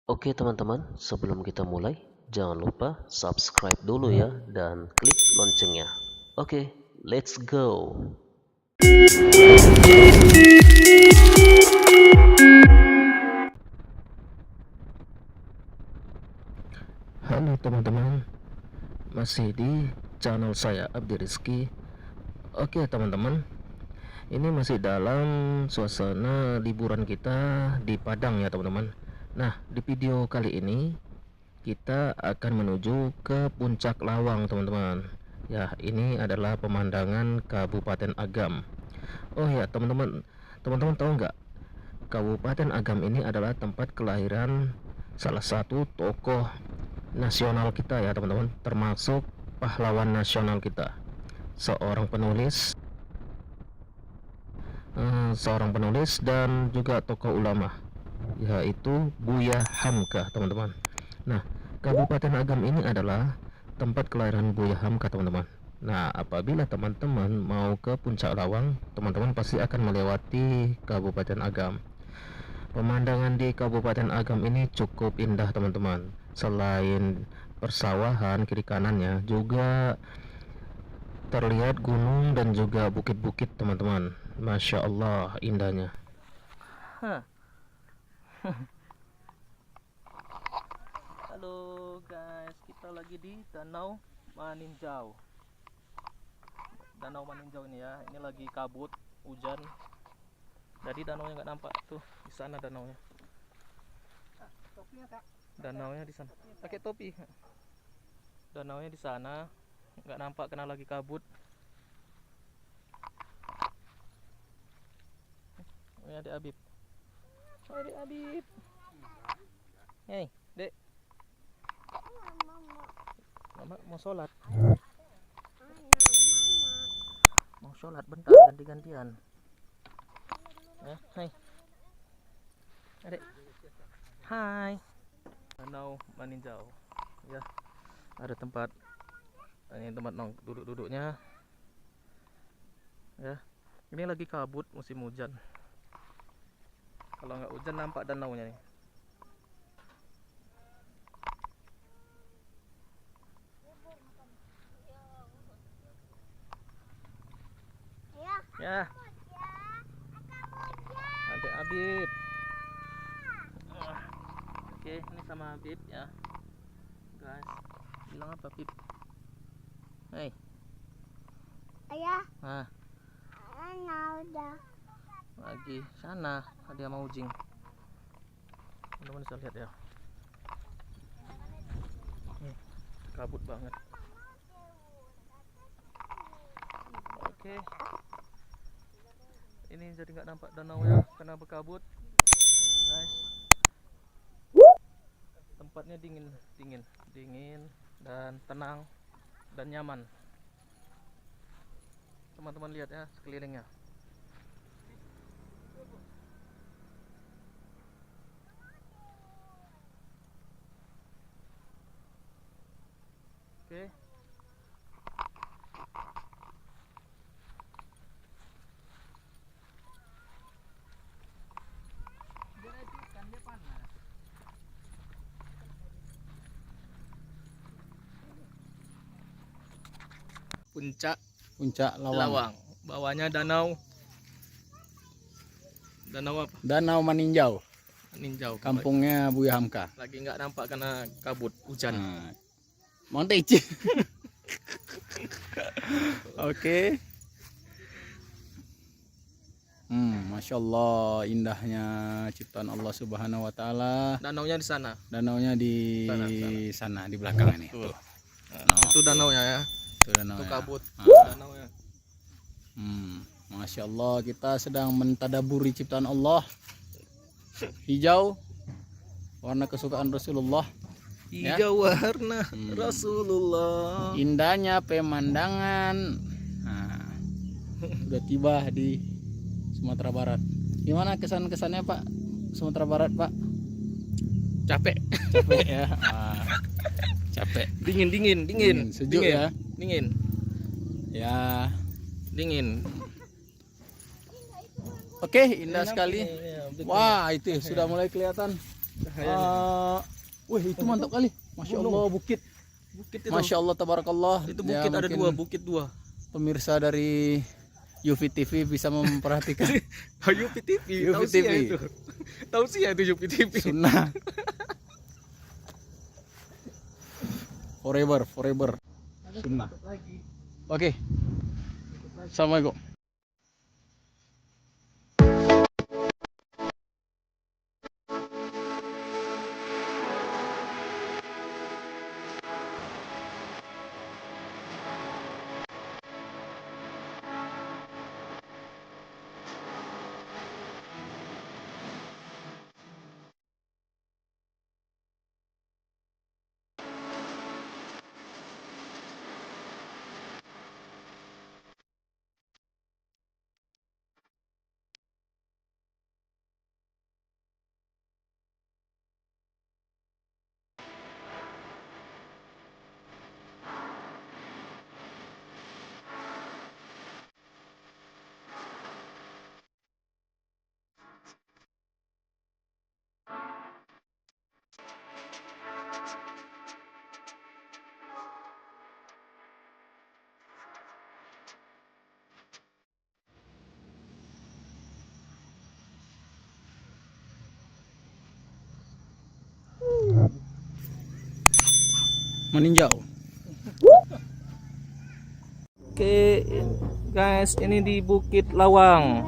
Oke teman-teman, sebelum kita mulai, jangan lupa subscribe dulu ya dan klik loncengnya. Oke, let's go. Halo teman-teman, masih di channel saya Abdi Rizky. Oke teman-teman, ini masih dalam suasana liburan kita di Padang ya teman-teman. Nah, di video kali ini kita akan menuju ke Puncak Lawang teman-teman. Ya, ini adalah pemandangan Kabupaten Agam. Oh ya teman-teman, teman-teman tahu nggak, Kabupaten Agam ini adalah tempat kelahiran salah satu tokoh nasional kita ya teman-teman, termasuk pahlawan nasional kita, seorang penulis dan juga tokoh ulama, yaitu Buya Hamka teman-teman. Nah, Kabupaten Agam ini adalah tempat kelahiran Buya Hamka teman-teman. Nah, apabila teman-teman mau ke Puncak Lawang, teman-teman pasti akan melewati Kabupaten Agam. Pemandangan di Kabupaten Agam ini cukup indah teman-teman. Selain persawahan kiri kanannya, juga terlihat gunung dan juga bukit-bukit teman-teman. Masya Allah indahnya. Halo guys, kita lagi di Danau Maninjau. Danau Maninjau ini ya, ini lagi kabut, hujan. Jadi danaunya nggak nampak tuh, di sana danaunya. Danaunya di sana. Pakai topi. Danaunya di sana, nggak nampak karena lagi kabut. Ini Adik Abib. Oh, Adik Abib. Hei, Dek. Mama mau sholat. Mau sholat bentar, ganti-gantian. Ya, hai. Adik. Hai. Danau Maninjau. Ya. Ada tempat, ini tempat duduk-duduknya. Ya. Ini lagi kabut musim hujan. Kalau nggak hujan nampak danaunya nih. Ya. Adik Abib. Oke, ini sama Abib ya. Guys, bilang apa Bib? Hei. Ayah, Nah, udah. lagi sana dia mau jing. Teman-teman bisa lihat ya. Kabut banget. Oke. Ini jadi nggak nampak danau ya karena berkabut. Guys. Tempatnya dingin dan tenang dan nyaman. Teman-teman lihat ya sekelilingnya. Oke. Puncak Lawang. Bawahnya danau apa? Danau Maninjau, Ninjau. kampungnya Buya Hamka. Lagi nggak nampak karena kabut hujan. Montage. Oke. Masya Allah, indahnya ciptaan Allah Subhanahu Wa Taala. Danaunya di sana. Danaunya di sana di belakang ini. Tuh. Itu danaunya ya. Itu danau. Itu kabut. Danaunya. Masya Allah, kita sedang mentadaburi ciptaan Allah. Hijau, warna kesukaan Rasulullah. Hijau warna Rasulullah. Indahnya pemandangan. Nah, sudah tiba di Sumatera Barat. Gimana kesan-kesannya Pak? Sumatera Barat Pak? Capek. Capek ya. Capek. Dingin. Sejuk ya. Dingin. Ya. Dingin. Oke, indah sekali. Ini, ya, Wah, itu sudah mulai kelihatan Wih, itu mantap kali. Masya Allah, bukit. Bukit itu. Masya Allah, tabarakallah. Itu Ya, bukit ada mungkin dua, bukit dua. Pemirsa dari Yufi TV bisa memperhatikan. Yupi TV, Yupi TV. itu. Tahu sih ya itu Yupi TV. Sunnah. Forever, forever. Sunnah. Oke. Assalamualaikum. Meninjau. Oke, guys, ini di Bukit Lawang.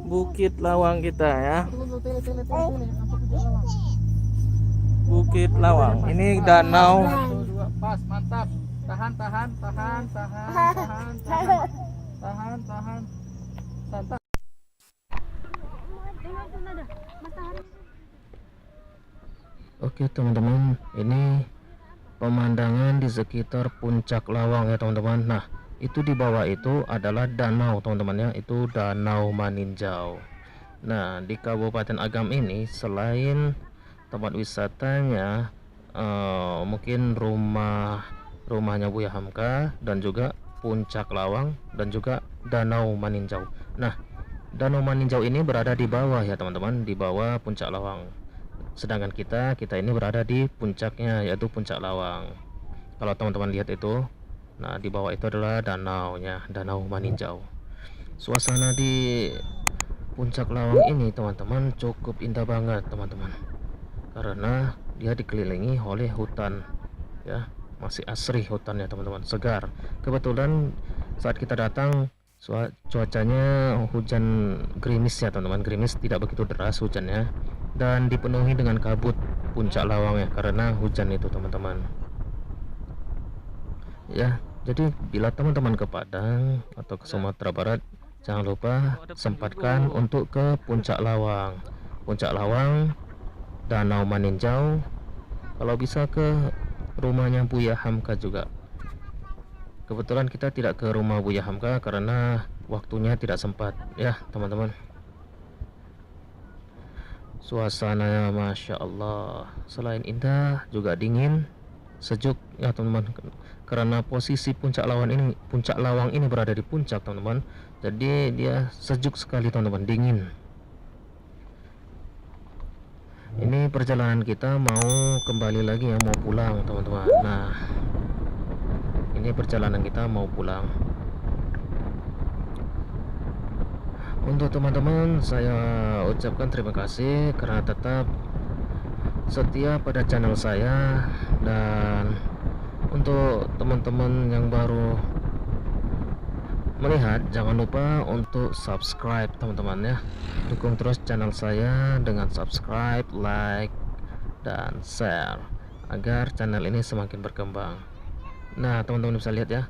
Bukit Lawang kita ya. Bukit Lawang. Ini danau. Pas, mantap. Tahan. Santai. Oke teman-teman, ini pemandangan di sekitar puncak Lawang ya teman-teman. Nah, itu di bawah itu adalah danau teman-teman ya, itu Danau Maninjau. Nah, di Kabupaten Agam ini selain tempat wisatanya, mungkin rumahnya Buya Hamka, dan juga puncak Lawang, dan juga Danau Maninjau. Nah, Danau Maninjau ini berada di bawah ya teman-teman, di bawah puncak Lawang. Sedangkan kita ini berada di puncaknya, yaitu puncak Lawang. Kalau teman-teman lihat itu, nah di bawah itu adalah danaunya, Danau Maninjau. Suasana di puncak Lawang ini teman-teman cukup indah banget teman-teman, karena dia dikelilingi oleh hutan ya, masih asri hutannya teman-teman, segar. Kebetulan saat kita datang cuacanya hujan gerimis ya teman-teman, gerimis, tidak begitu deras hujannya, dan dipenuhi dengan kabut puncak Lawang ya, karena hujan itu teman-teman ya. Jadi bila teman-teman ke Padang atau ke Sumatera Barat, jangan lupa sempatkan untuk ke puncak Lawang, Danau Maninjau. Kalau bisa ke rumahnya Buya Hamka juga. Kebetulan kita tidak ke rumah Buya Hamka karena waktunya tidak sempat ya teman-teman. Suasananya Masya Allah, selain indah juga dingin, sejuk ya teman-teman, karena posisi puncak Lawang ini berada di puncak teman-teman, jadi dia sejuk sekali teman-teman, dingin. Ini perjalanan kita mau kembali lagi ya, mau pulang teman-teman. Nah, ini perjalanan kita mau pulang. Untuk teman-teman, saya ucapkan terima kasih karena tetap setia pada channel saya. Dan untuk teman-teman yang baru melihat, jangan lupa untuk subscribe teman-teman ya. Dukung terus channel saya dengan subscribe, like, dan share agar channel ini semakin berkembang. Nah teman-teman bisa lihat ya,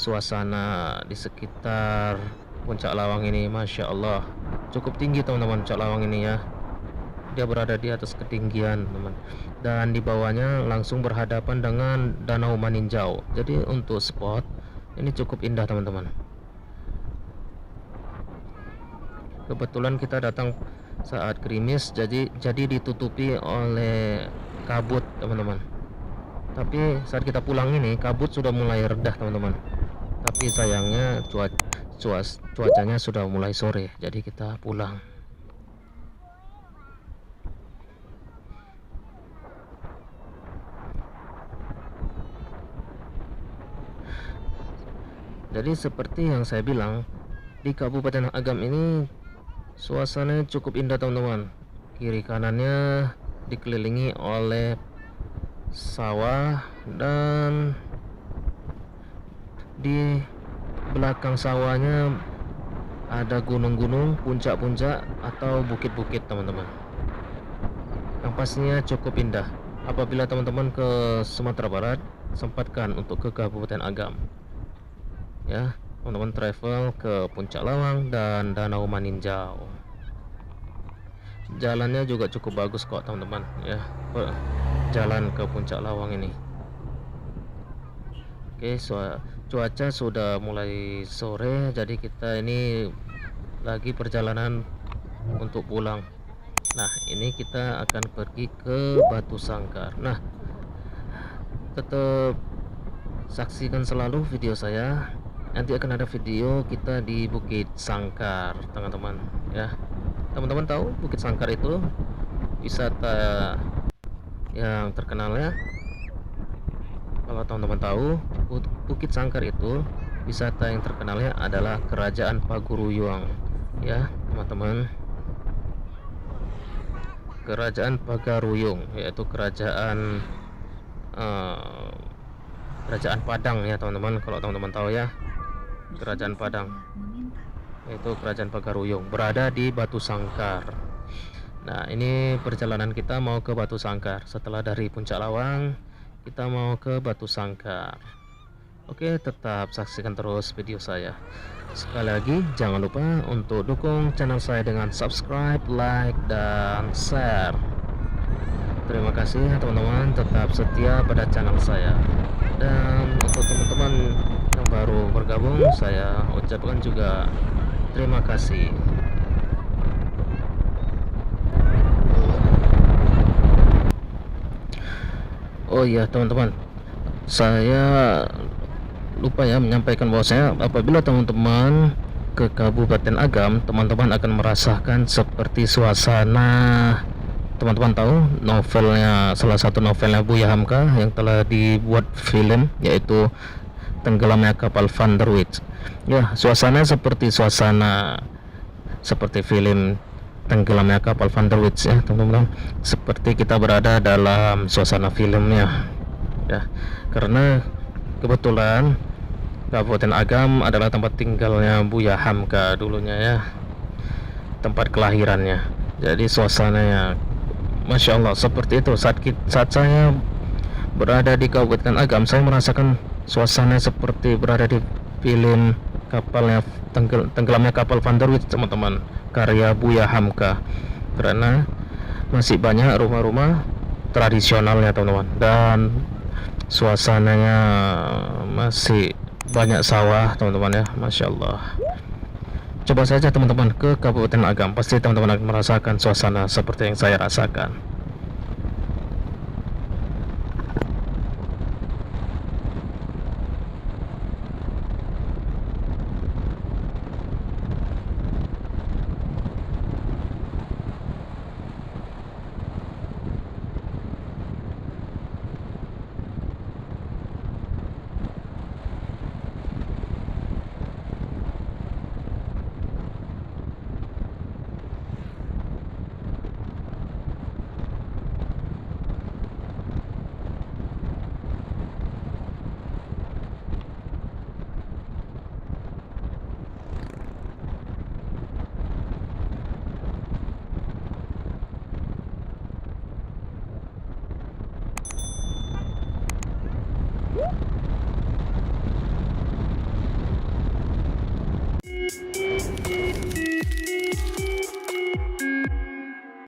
suasana di sekitar puncak Lawang ini, Masya Allah, cukup tinggi teman-teman. Puncak Lawang ini ya, dia berada di atas ketinggian teman, dan di bawahnya langsung berhadapan dengan Danau Maninjau. Jadi untuk spot ini cukup indah teman-teman. Kebetulan kita datang saat gerimis, jadi ditutupi oleh kabut teman-teman. Tapi saat kita pulang ini kabut sudah mulai redah teman-teman, tapi sayangnya cuacanya sudah mulai sore, jadi kita pulang. Jadi seperti yang saya bilang, di Kabupaten Agam ini suasananya cukup indah teman-teman. Kiri kanannya dikelilingi oleh sawah dan di belakang sawahnya ada gunung-gunung, puncak-puncak atau bukit-bukit teman-teman. Yang pastinya cukup indah. Apabila teman-teman ke Sumatera Barat, sempatkan untuk ke Kabupaten Agam. Ya, teman-teman travel ke Puncak Lawang dan Danau Maninjau. Jalannya juga cukup bagus kok teman-teman ya, jalan ke Puncak Lawang ini. Oke, cuaca sudah mulai sore, jadi kita ini lagi perjalanan untuk pulang. Nah, ini kita akan pergi ke Batu Sangkar. Nah, tetap saksikan selalu video saya. Nanti akan ada video kita di Bukit Sangkar, teman-teman ya. Teman-teman tahu Bukit Sangkar itu wisata yang terkenal ya. Kalau teman-teman tahu, Bukit Sangkar itu wisata yang terkenalnya adalah Kerajaan Paguruyuang ya, teman-teman. Kerajaan Pagaruyung, yaitu kerajaan Padang ya teman-teman. Kalau teman-teman tahu ya, Kerajaan Padang, yaitu Kerajaan Pagaruyung, berada di Batu Sangkar. Nah, ini perjalanan kita mau ke Batu Sangkar. Setelah dari Puncak Lawang, kita mau ke Batu Sangkar. Oke, tetap saksikan terus video saya. Sekali lagi, jangan lupa untuk dukung channel saya dengan subscribe, like, dan share. Terima kasih teman-teman, tetap setia pada channel saya. Dan untuk teman-teman yang baru bergabung, saya ucapkan juga terima kasih. Oh iya teman-teman, saya lupa ya menyampaikan bahwasanya apabila teman-teman ke Kabupaten Agam, teman-teman akan merasakan seperti suasana. Teman-teman tahu novelnya, salah satu novelnya Buya Hamka yang telah dibuat film, yaitu Tenggelamnya Kapal Van der Wijk. Ya, suasana seperti film Tenggelamnya Kapal Van der Wijk ya teman-teman. Seperti kita berada dalam suasana filmnya ya, karena kebetulan Kabupaten Agam adalah tempat tinggalnya Buya Hamka dulunya ya, tempat kelahirannya. Jadi suasananya Masya Allah seperti itu. Saat saya berada di Kabupaten Agam, saya merasakan suasana seperti berada di film Tenggelamnya Kapal Van der Wijk teman-teman, karya Buya Hamka. Karena masih banyak rumah-rumah tradisionalnya teman-teman, dan suasananya masih banyak sawah teman-teman ya, Masya Allah. Coba saja teman-teman ke Kabupaten Agam, pasti teman-teman akan merasakan suasana seperti yang saya rasakan.